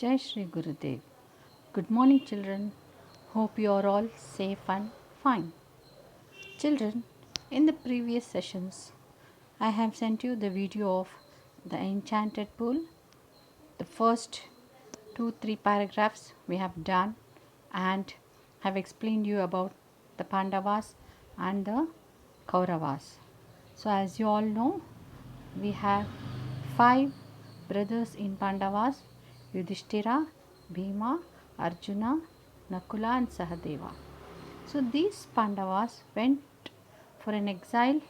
Jai Shri Gurudev. Good morning, children. Hope you are all safe and fine. Children, in the previous sessions, I have sent you the video of the enchanted pool. The first 2-3 paragraphs we have done and have explained you about the Pandavas and the Kauravas. So, as you all know, we have 5 brothers in Pandavas: Yudhishthira, Bhima, Arjuna, Nakula, and Sahadeva. So, these Pandavas went for an exile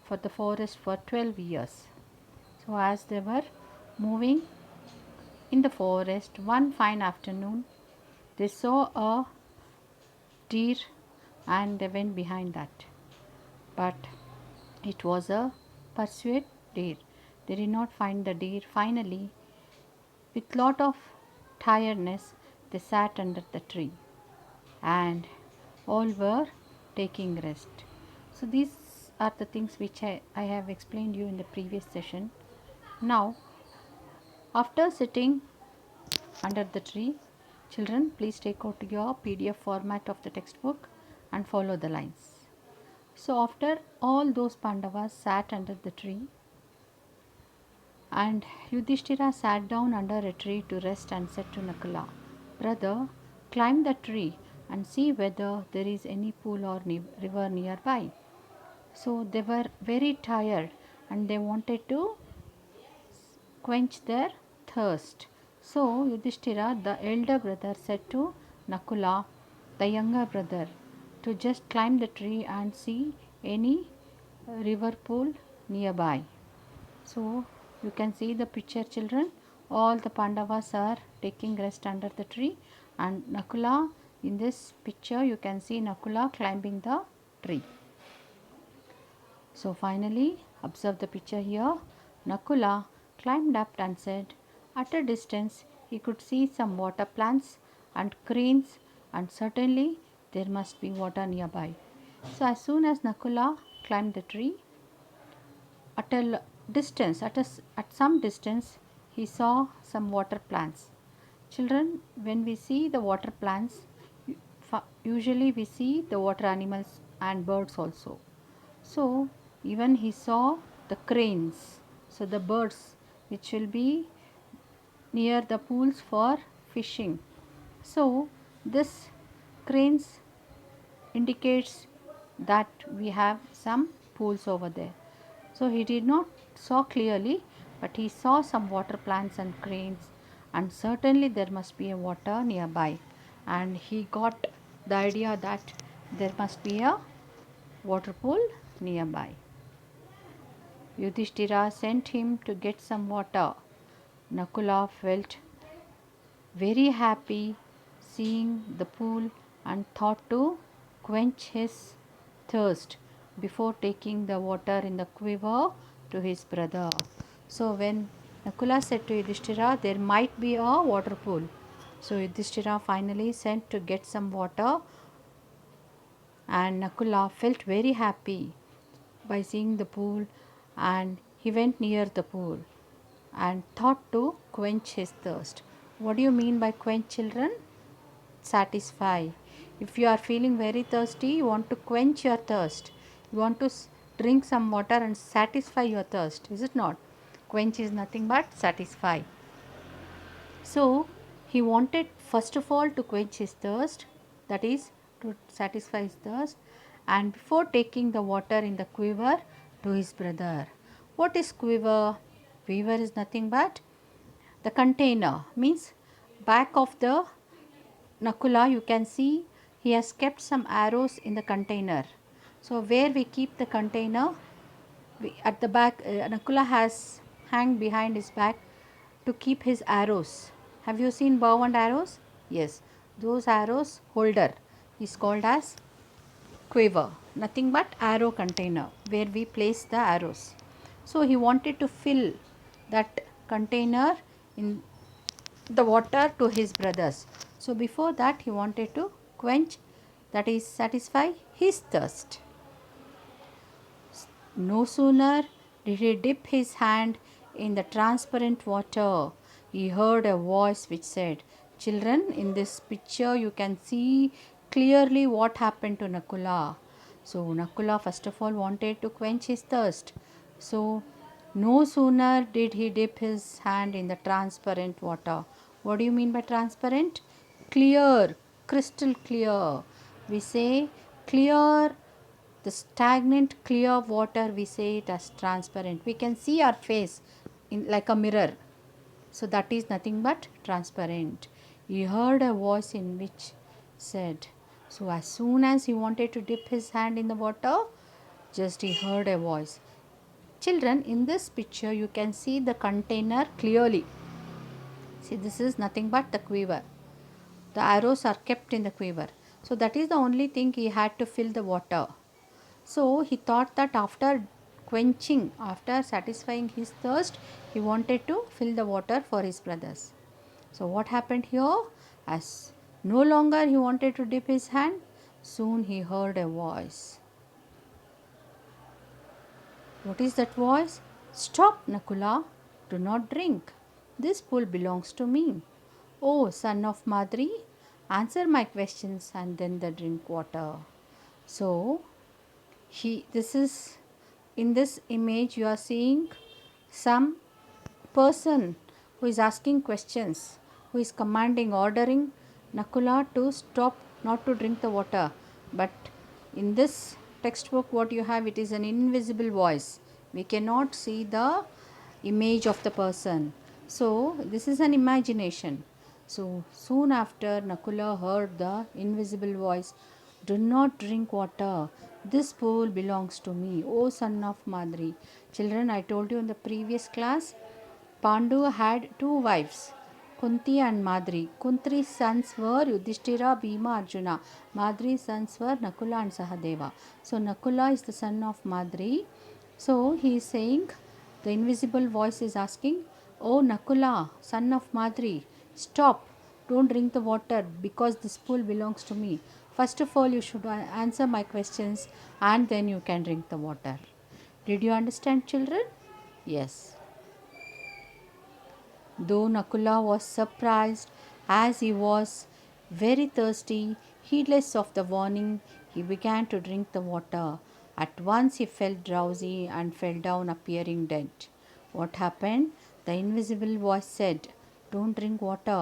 for the forest for 12 years. So, as they were moving in the forest, one fine afternoon, they saw a deer and they went behind that. But it was a pursued deer. They did not find the deer. Finally, with lot of tiredness, they sat under the tree and all were taking rest. So these are the things which I have explained you in the previous session. Now, after sitting under the tree, children, please take out your PDF format of the textbook and follow the lines. So after all those Pandavas sat under the tree, and Yudhishthira sat down under a tree to rest and said to Nakula, "Brother, climb the tree and see whether there is any pool or river nearby." So they were very tired and they wanted to quench their thirst. So Yudhishthira, the elder brother, said to Nakula, the younger brother, to just climb the tree and see any river pool nearby. So you can see the picture, children. All the Pandavas are taking rest under the tree, and Nakula, in this picture you can see Nakula climbing the tree. So finally, observe the picture here. Nakula climbed up and said, at a distance he could see some water plants and cranes, and certainly there must be water nearby. So as soon as Nakula climbed the tree, at a distance, at some distance, he saw some water plants. Children, when we see the water plants, usually we see the water animals and birds also. So even he saw the cranes, so the birds which will be near the pools for fishing. So this cranes indicates that we have some pools over there. So he did not saw clearly, but he saw some water plants and cranes, and certainly there must be a water nearby, and he got the idea that there must be a water pool nearby. Yudhishthira sent him to get some water. Nakula felt very happy seeing the pool and thought to quench his thirst before taking the water in the quiver to his brother. So when Nakula said to Yudhishthira, there might be a water pool. So Yudhishthira finally sent to get some water, and Nakula felt very happy by seeing the pool, and he went near the pool and thought to quench his thirst. What do you mean by quench, children? Satisfy. If you are feeling very thirsty, you want to quench your thirst. You want to drink some water and satisfy your thirst, is it not? Quench is nothing but satisfy. So he wanted first of all to quench his thirst, that is to satisfy his thirst, and before taking the water in the quiver to his brother. What is quiver? Quiver is nothing but the container, means back of the Nakula you can see he has kept some arrows in the container. So where we keep the container, at the back, Nakula has hang behind his back to keep his arrows. Have you seen bow and arrows? Yes, those arrows holder is called as quiver, nothing but arrow container where we place the arrows. So he wanted to fill that container in the water to his brothers. So before that he wanted to quench, that is satisfy his thirst. No sooner did he dip his hand in the transparent water he heard a voice which said, "Children, in this picture you can see clearly what happened to Nakula." So Nakula first of all wanted to quench his thirst. So no sooner did he dip his hand in the transparent water. What do you mean by transparent? Clear, crystal clear. We say clear, the stagnant clear water, we say it as transparent. We can see our face in like a mirror. So that is nothing but transparent. He heard a voice in which said, so as soon as he wanted to dip his hand in the water, just he heard a voice. Children, in this picture you can see the container clearly. See, this is nothing but the quiver. The arrows are kept in the quiver. So that is the only thing he had to fill the water. So he thought that after quenching, after satisfying his thirst, he wanted to fill the water for his brothers. So what happened here? As no longer he wanted to dip his hand, soon he heard a voice. What is that voice? Stop, Nakula, do not drink. This pool belongs to me. Oh, son of Madri, answer my questions and then the drink water. So this is, in this image you are seeing some person who is asking questions, who is commanding, ordering Nakula to stop, not to drink the water. But in this textbook, what you have, it is an invisible voice. We cannot see the image of the person. So, this is an imagination. So, soon after, Nakula heard the invisible voice, do not drink water. This pool belongs to me, O son of Madri. Children, I told you in the previous class, Pandu had two wives, Kunti and Madri. Kunti's sons were Yudhishthira, Bhima, Arjuna. Madri's sons were Nakula and Sahadeva. So Nakula is the son of Madri. So he is saying, the invisible voice is asking, "Oh Nakula, son of Madri, stop. Don't drink the water because this pool belongs to me. First of all, you should answer my questions and then you can drink the water." Did you understand, children? Yes. Though Nakula was surprised, as he was very thirsty, heedless of the warning, he began to drink the water. At once he felt drowsy and fell down, appearing dead. What happened? The invisible voice said, "Don't drink water."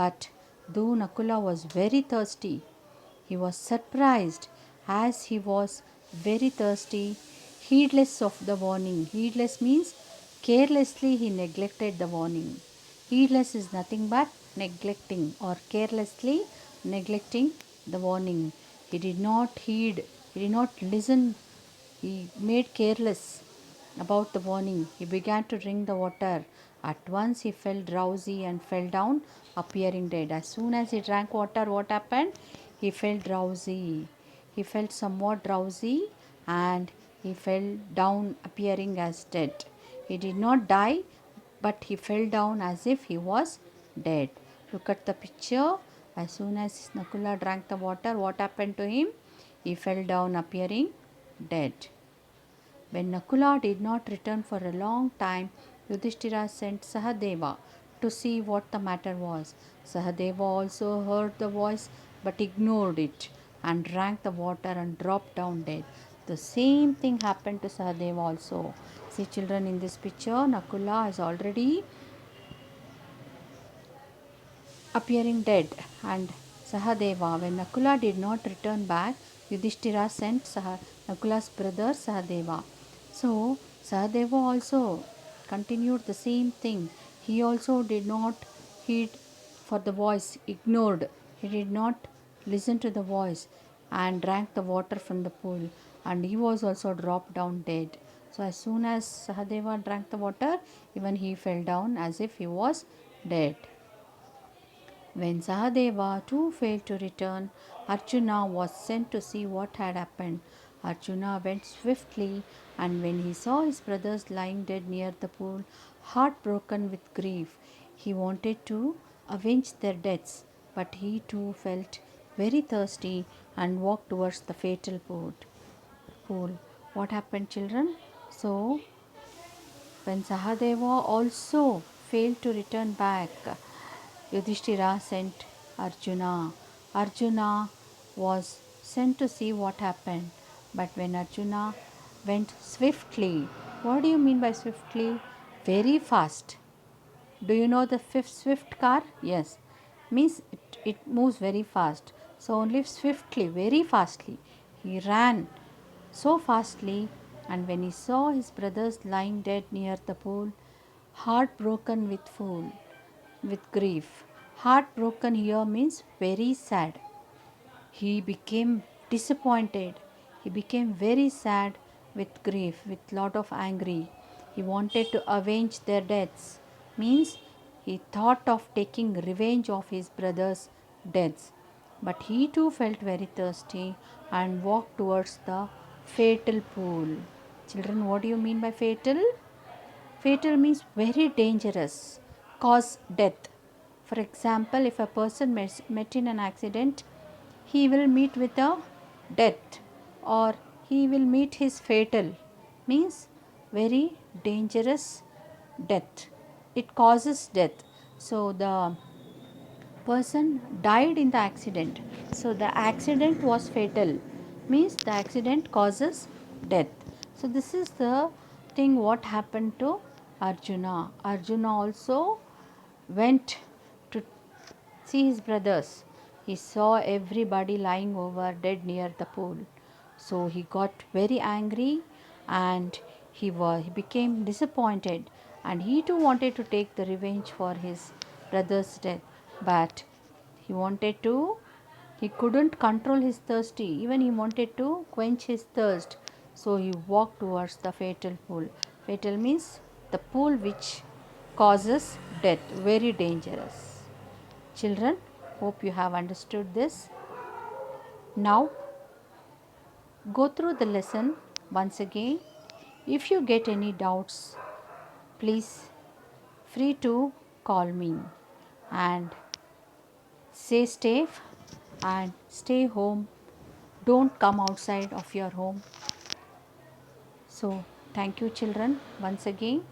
But though Nakula was very thirsty, he was surprised as he was very thirsty, heedless of the warning. Heedless means carelessly he neglected the warning. Heedless is nothing but neglecting or carelessly neglecting the warning. He did not heed, he did not listen, he made careless about the warning. He began to drink the water. At once he felt drowsy and fell down, appearing dead. As soon as he drank water, what happened? He felt drowsy. He felt somewhat drowsy and he fell down, appearing as dead. He did not die, but he fell down as if he was dead. Look at the picture. As soon as Nakula drank the water, what happened to him? He fell down, appearing dead. When Nakula did not return for a long time, Yudhishthira sent Sahadeva to see what the matter was. Sahadeva also heard the voice but ignored it and drank the water and dropped down dead. The same thing happened to Sahadeva also. See, children, in this picture, Nakula is already appearing dead, and Sahadeva, when Nakula did not return back, Yudhishthira sent Nakula's brother Sahadeva. So Sahadeva also continued the same thing. He also did not heed for the voice, ignored. He did not listen to the voice and drank the water from the pool, and he was also dropped down dead. So as soon as Sahadeva drank the water, even he fell down as if he was dead. When Sahadeva too failed to return, Arjuna was sent to see what had happened. Arjuna went swiftly, and when he saw his brothers lying dead near the pool, heartbroken with grief, he wanted to avenge their deaths, but he too felt very thirsty and walked towards the fatal pool. What happened, children? So, when Sahadeva also failed to return back. Yudhishthira sent Arjuna. Arjuna was sent to see what happened. But when Arjuna went swiftly, what do you mean by swiftly? Very fast. Do you know the fifth swift car? Yes. Means it moves very fast. So only swiftly, very fastly. He ran so fastly, and when he saw his brothers lying dead near the pool, heartbroken with grief. Heartbroken here means very sad. He became disappointed. He became very sad with grief, with lot of angry. He wanted to avenge their deaths. Means he thought of taking revenge of his brother's deaths. But he too felt very thirsty and walked towards the fatal pool. Children, what do you mean by fatal? Fatal means very dangerous, cause death. For example, if a person met in an accident, he will meet with a death, or he will meet his fatal, means very dangerous death. It causes death. So the person died in the accident. So the accident was fatal, means the accident causes death. So this is the thing what happened to Arjuna. Arjuna also went to see his brothers. He saw everybody lying over dead near the pool. So he got very angry, and he became disappointed, and he too wanted to take the revenge for his brother's death. But he couldn't control his thirsty. Even he wanted to quench his thirst. So he walked towards the fatal pool. Fatal means the pool which causes death, very dangerous. Children, hope you have understood this. Now go through the lesson once again. If you get any doubts, please free to call me, and stay safe and stay home. Don't come outside of your home. So thank you children once again.